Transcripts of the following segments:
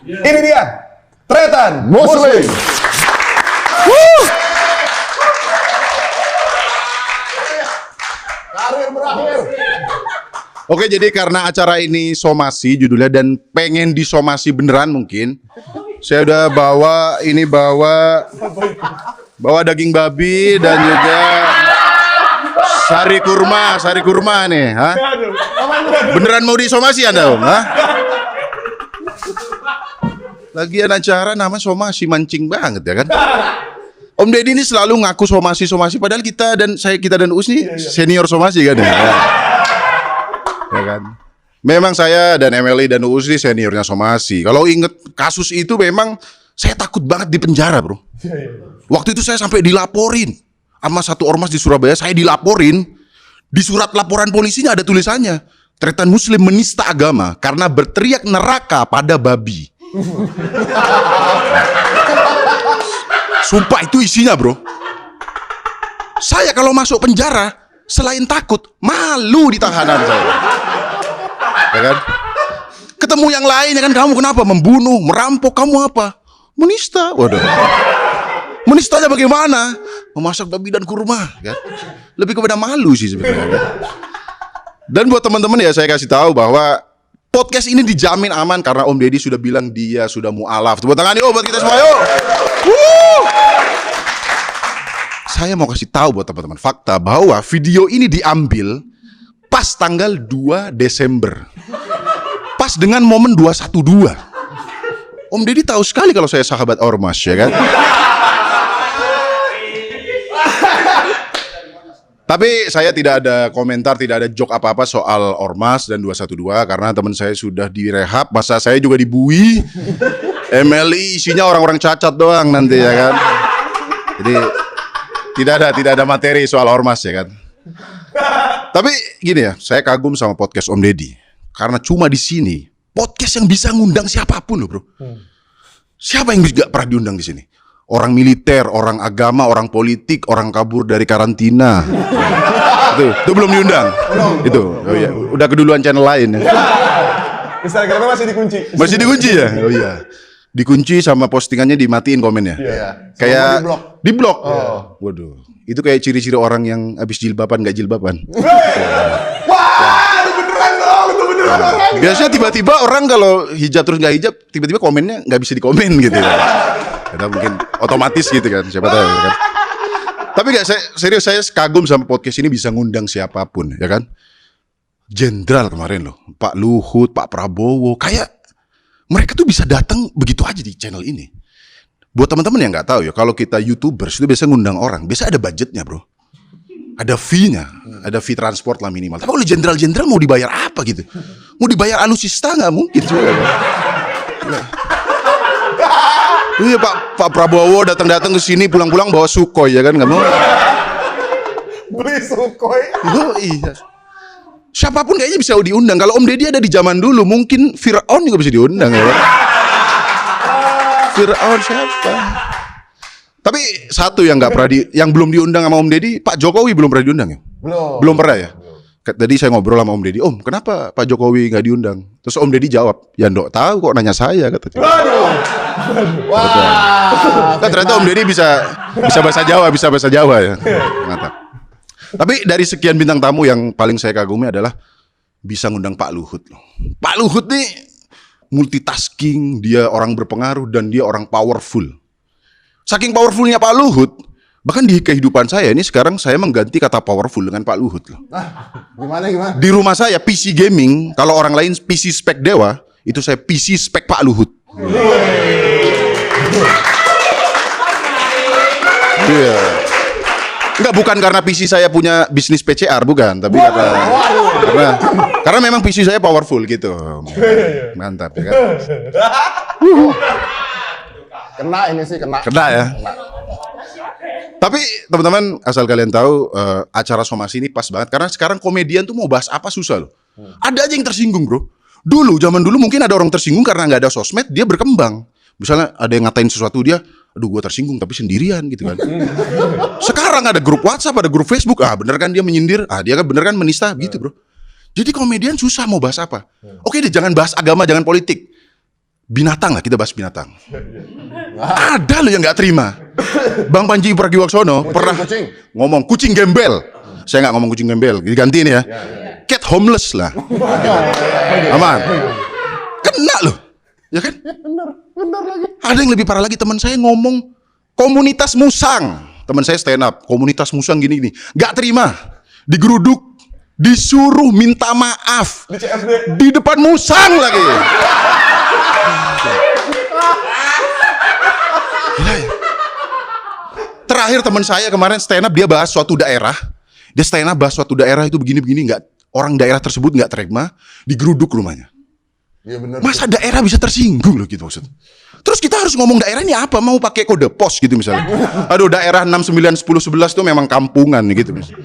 Ini dia Tretan Muslim. Karir berakhir. Oke, jadi karena acara ini somasi judulnya dan pengen disomasi beneran mungkin, saya udah bawa daging babi dan juga sari kurma nih, ha? Beneran mau disomasi Anda, Om? Ha? Lagian acara nama somasi mancing banget ya kan? Om Deddy ini selalu ngaku somasi padahal kita dan Uus nih senior somasi kan ya? Ya kan? Memang saya dan Emily dan Uus ini seniornya somasi. Kalau inget kasus itu memang saya takut banget di penjara, bro. Waktu itu saya sampai dilaporin sama satu ormas di Surabaya. Saya dilaporin, di surat laporan polisinya ada tulisannya, Tretan Muslim menista agama karena berteriak neraka pada babi. Sumpah itu isinya, bro. Saya kalau masuk penjara selain takut, malu di tahanan saya. Ya kan? Ketemu yang lain ya kan, kamu kenapa membunuh, merampok, kamu apa? Menista. Waduh. Menistanya bagaimana? Memasak babi dan kurma, kan? Lebih kepada malu sih sebenarnya. Kan? Dan buat teman-teman ya saya kasih tahu bahwa podcast ini dijamin aman karena Om Deddy sudah bilang dia sudah mu'alaf. Tepuk tangan yuk buat kita semua yuk. Saya mau kasih tahu buat teman-teman fakta bahwa video ini diambil pas tanggal 2 Desember. Pas dengan momen 212. Om Deddy tahu sekali kalau saya sahabat ormas, ya kan? Tapi saya tidak ada komentar, tidak ada joke apa-apa soal ormas dan 212 karena teman saya sudah direhab, masa saya juga dibui. MLI isinya orang-orang cacat doang nanti ya kan. Jadi tidak ada materi soal ormas ya kan. Tapi gini ya, saya kagum sama podcast Om Deddy karena cuma di sini podcast yang bisa ngundang siapapun loh, bro. Siapa yang gak pernah diundang di sini? Orang militer, orang agama, orang politik, orang kabur dari karantina. Itu belum diundang. Itu. Oh iya, udah keduluan channel lain ya. Instagramnya masih dikunci. Masih dikunci ya? Oh iya. Dikunci sama postingannya dimatiin komennya. Iya. Kayak di blok. Oh. Waduh. Itu kayak ciri-ciri orang yang habis jilbaban gak jilbaban. Wah, itu beneran dong, itu beneran orang. Biasanya tiba-tiba orang kalau hijab terus nggak hijab, tiba-tiba komennya nggak bisa dikomen gitu ya. Karena mungkin otomatis gitu kan, siapa tahu ya kan. Tapi nggak, saya kagum sama podcast ini bisa ngundang siapapun ya kan. Jenderal kemarin loh, Pak Luhut, Pak Prabowo, kayak mereka tuh bisa datang begitu aja di channel ini. Buat teman-teman yang nggak tahu ya, kalau kita YouTubers itu biasa ngundang orang, biasa ada budgetnya, bro. Ada fee-nya, ada fee transport lah minimal. Tapi kalau jenderal-jenderal mau dibayar apa gitu? Mau dibayar alutsista nggak mungkin juga. Iya Pak Prabowo datang ke sini pulang-pulang bawa Sukhoi ya kan, nggak mau? Beli Sukhoi. Oh, iya. Siapapun kayaknya bisa diundang. Kalau Om Deddy ada di zaman dulu, mungkin Fir'aun juga bisa diundang ya. Kan? Fir'aun siapa? Tapi satu yang nggak pernah yang belum diundang sama Om Deddy, Pak Jokowi belum pernah diundang ya? Belum pernah ya? Tadi saya ngobrol sama Om Deddy, Om kenapa Pak Jokowi nggak diundang? Terus Om Deddy jawab, ya nggak tahu kok nanya saya kata. Wah. Kan ternyata Om Deddy bisa bahasa Jawa ya. Mantap. Tapi dari sekian bintang tamu yang paling saya kagumi adalah bisa ngundang Pak Luhut. Pak Luhut nih multitasking, dia orang berpengaruh dan dia orang powerful. Saking powerfulnya Pak Luhut, bahkan di kehidupan saya ini sekarang saya mengganti kata powerful dengan Pak Luhut loh. Gimana? Di rumah saya PC gaming, kalau orang lain PC spek Dewa, itu saya PC spek Pak Luhut. Iya. Enggak, bukan karena PC saya punya bisnis PCR, bukan, tapi karena memang PC saya powerful gitu. Mantap ya kan. Kena ini sih, kena ya. Tapi teman-teman asal kalian tahu acara somasi ini pas banget karena sekarang komedian tuh mau bahas apa susah loh. Ada aja yang tersinggung, bro. Zaman dulu mungkin ada orang tersinggung karena nggak ada sosmed, dia berkembang. Misalnya ada yang ngatain sesuatu dia, aduh gua tersinggung tapi sendirian gitu kan. Sekarang ada grup WhatsApp, ada grup Facebook, bener kan dia menyindir, dia kan bener kan menista gitu, bro. Jadi komedian susah mau bahas apa. Oke deh, jangan bahas agama, jangan politik. binatang lah, kita bahas binatang. Ada loh yang nggak terima. Bang Panji Pragiwaksono pernah ngomong kucing gembel. Saya nggak ngomong kucing gembel, diganti nih ya. Cat homeless lah. Aman. Kena loh. Ya kan? Benar lagi. Ada yang lebih parah lagi, teman saya ngomong komunitas musang. Teman saya stand up, komunitas musang gini-gini. Nggak terima. Digeruduk, disuruh minta maaf. Di depan musang lagi. Gila ya. Terakhir teman saya kemarin stand up, dia bahas suatu daerah. Dia stand up bahas suatu daerah itu begini-begini, nggak, orang daerah tersebut nggak terima, digeruduk rumahnya. Iya benar. Masa daerah bisa tersinggung loh gitu maksud. Terus kita harus ngomong daerah ini apa? Mau pakai kode pos gitu misalnya. Aduh, daerah 6, 9, 10, 11 tuh memang kampungan gitu misalnya.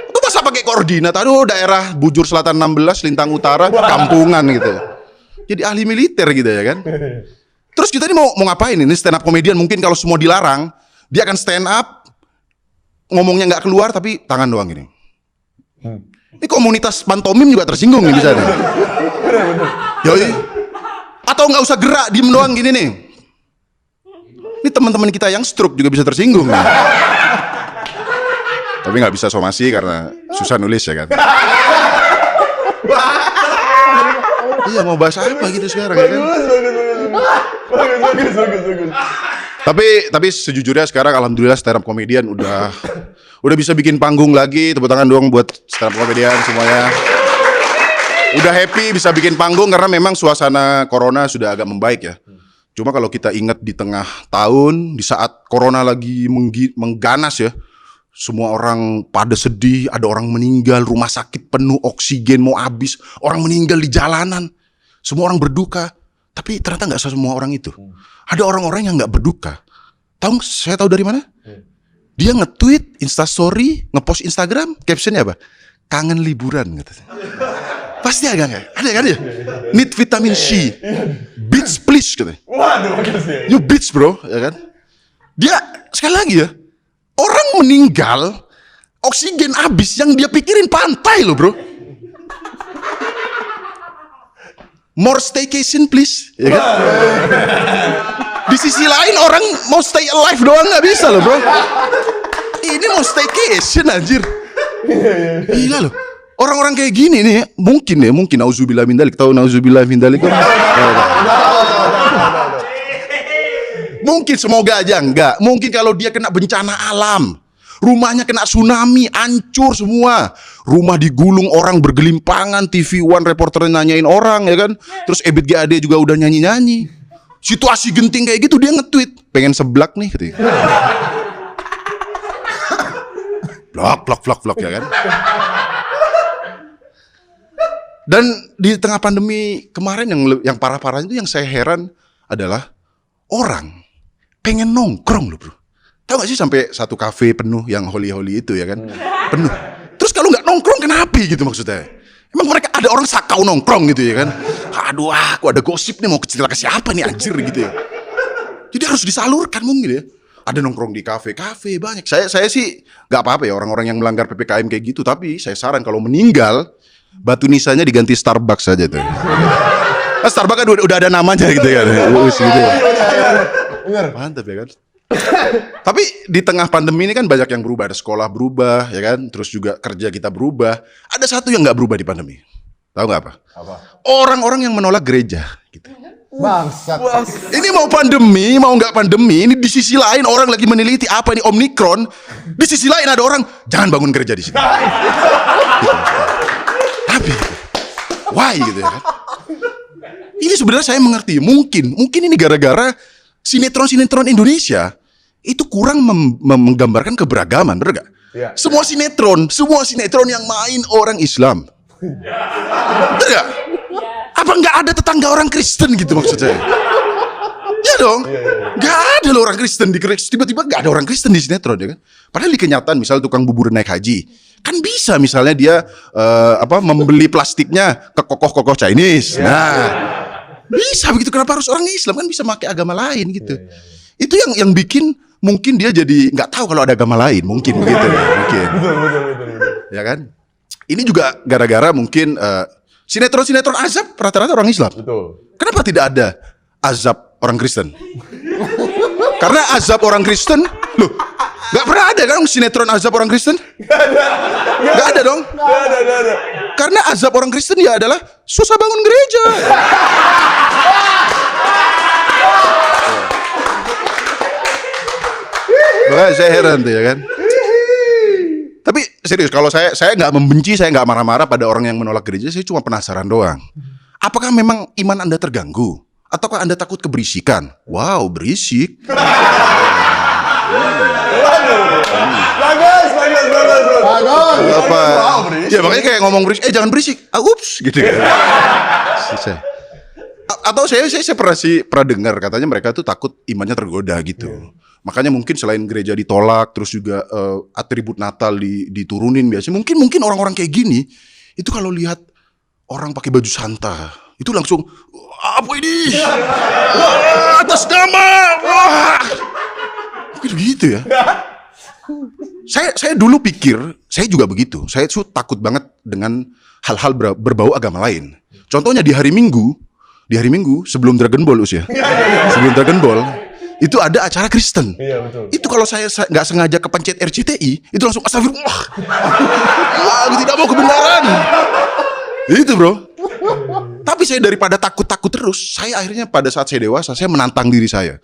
Itu masa pakai koordinat? Aduh, daerah Bujur Selatan 16, Lintang Utara, kampungan gitu. Jadi ahli militer gitu ya kan. Terus kita ini mau ngapain ini? Stand up comedian mungkin kalau semua dilarang, dia akan stand up, ngomongnya nggak keluar tapi tangan doang gini. Ini komunitas pantomim juga tersinggung nih bisa nih. Yoi. Atau nggak usah gerak, diem doang gini nih. Ini teman-teman kita yang stroke juga bisa tersinggung nih. Tapi nggak bisa somasi karena susah nulis ya kan. Iya, mau bahas apa gitu sekarang ya kan? Bagus. Tapi sejujurnya sekarang alhamdulillah stand up comedian udah bisa bikin panggung lagi. Tepuk tangan dong buat stand up comedian semuanya. Udah happy bisa bikin panggung karena memang suasana corona sudah agak membaik ya. Cuma kalau kita ingat di tengah tahun, di saat corona lagi mengganas ya, semua orang pada sedih, ada orang meninggal, rumah sakit penuh, oksigen mau habis, orang meninggal di jalanan, semua orang berduka. Tapi ternyata nggak semua orang itu. Ada orang-orang yang nggak berduka. Saya tahu dari mana? Dia nge-tweet, instastory, nge-post Instagram, captionnya apa? Kangen liburan katanya. Pasti ada nggak? Ada kan ya? Need vitamin C. Beach please katanya. Waduh, bagus ya. You bitch bro, ya kan? Dia sekali lagi ya, orang meninggal, oksigen habis, yang dia pikirin pantai loh bro. More staycation please, ya kan? Di sisi lain orang mau stay alive doang nggak bisa loh bro. Ini mau staycation anjir. Gila loh. Orang-orang kayak gini nih, mungkin nauzubillah min dzalik. Tahu nauzubillah min dzalik kan? Mungkin, semoga aja enggak. Mungkin kalau dia kena bencana alam, rumahnya kena tsunami, hancur semua. Rumah digulung, orang bergelimpangan, TV One reporter nanyain orang ya kan. Terus Ebit GAD juga udah nyanyi-nyanyi. Situasi genting kayak gitu dia nge-tweet, pengen seblak nih katanya. Blok ya kan. Dan di tengah pandemi kemarin yang parah-parahnya itu yang saya heran adalah orang pengen nongkrong loh bro. Tahu gak sih sampai satu kafe penuh yang holy itu ya kan? Penuh. Terus kalau nggak nongkrong kenapa gitu maksudnya? Emang mereka ada orang sakau nongkrong gitu ya kan? Aduh, aku ada gosip nih mau cerita ke siapa nih anjir gitu ya. Jadi harus disalurkan mungkin ya. Ada nongkrong di kafe banyak. Saya sih nggak apa-apa ya orang-orang yang melanggar PPKM kayak gitu. Tapi saya saran kalau meninggal, batu nisannya diganti Starbucks saja tuh. Starbucks kan udah ada namanya gitu kan. Gitu ya. Mantap ya kan. Tapi di tengah pandemi ini kan banyak yang berubah. Ada sekolah berubah ya kan. Terus juga kerja kita berubah. Ada satu yang nggak berubah di pandemi. Tahu nggak apa? Orang-orang yang menolak gereja gitu. Bangsat. Ini mau pandemi, mau nggak pandemi, ini di sisi lain orang lagi meneliti apa ini Omikron. Di sisi lain ada orang jangan bangun gereja di sini. Gitu. Tapi why gitu ya kan? Ini sebenarnya saya mengerti. Mungkin ini gara-gara sinetron Indonesia itu kurang menggambarkan keberagaman, bener gak? Ya. Semua sinetron yang main orang Islam. Bener gak? Apa nggak ada tetangga orang Kristen gitu maksud saya? Ya dong, nggak ada loh orang Kristen tiba-tiba nggak ada orang Kristen di sinetron ya kan? Padahal di kenyataan misal tukang bubur naik haji kan bisa misalnya dia membeli plastiknya ke kokoh Chinese. Nah, bisa begitu, kenapa harus orang Islam, kan bisa pakai agama lain gitu. Itu yang bikin mungkin dia jadi nggak tahu kalau ada agama lain, mungkin begitu ya, mungkin. Betul. Ya kan? Ini juga gara-gara mungkin Sinetron-sinetron azab rata-rata orang Islam. Betul. Kenapa tidak ada azab orang Kristen? Karena azab orang Kristen, loh, gak pernah ada kan sinetron azab orang Kristen? Gak ada dong. Gak ada. Karena azab orang Kristen ya adalah susah bangun gereja. Makanya saya heran tuh ya kan. Tapi serius, kalau saya nggak membenci, saya nggak marah-marah pada orang yang menolak gereja. Saya cuma penasaran doang. Apakah memang iman Anda terganggu? Ataukah Anda takut keberisikan? Wow, berisik. Bagus. Apa? Ya makanya kayak ngomong berisik. Jangan berisik. Ups, gitu kan. Atau saya pernah dengar katanya mereka tuh takut imannya tergoda gitu. Makanya mungkin selain gereja ditolak, terus juga atribut Natal diturunin biasanya. Mungkin orang-orang kayak gini itu kalau lihat orang pakai baju Santa itu langsung apa ini? Wah, atas nama. Wah. Mungkin gitu ya. Saya dulu pikir saya juga begitu. Saya tuh takut banget dengan hal-hal berbau agama lain. Contohnya di hari Minggu sebelum Dragon Ball sebelum Dragon Ball itu ada acara Kristen. Iya, betul. Itu kalau saya nggak sengaja kepencet RCTI, itu langsung astagfirullah. Aku tidak mau kebenaran. Itu bro. Tapi saya daripada takut terus, saya akhirnya pada saat saya dewasa, saya menantang diri saya.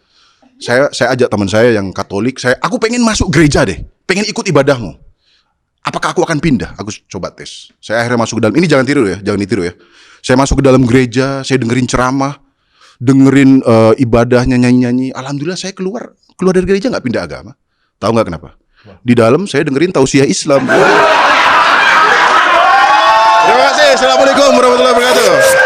Saya ajak teman saya yang Katolik, aku pengen masuk gereja deh, pengen ikut ibadahmu. Apakah aku akan pindah? Aku coba tes. Saya akhirnya masuk ke dalam. Ini jangan ditiru ya. Saya masuk ke dalam gereja, saya dengerin ceramah, dengerin ibadahnya, nyanyi-nyanyi. Alhamdulillah saya keluar dari gereja nggak pindah agama. Tahu nggak kenapa? Di dalam saya dengerin tausiah Islam. Terima kasih. Assalamualaikum warahmatullahi wabarakatuh.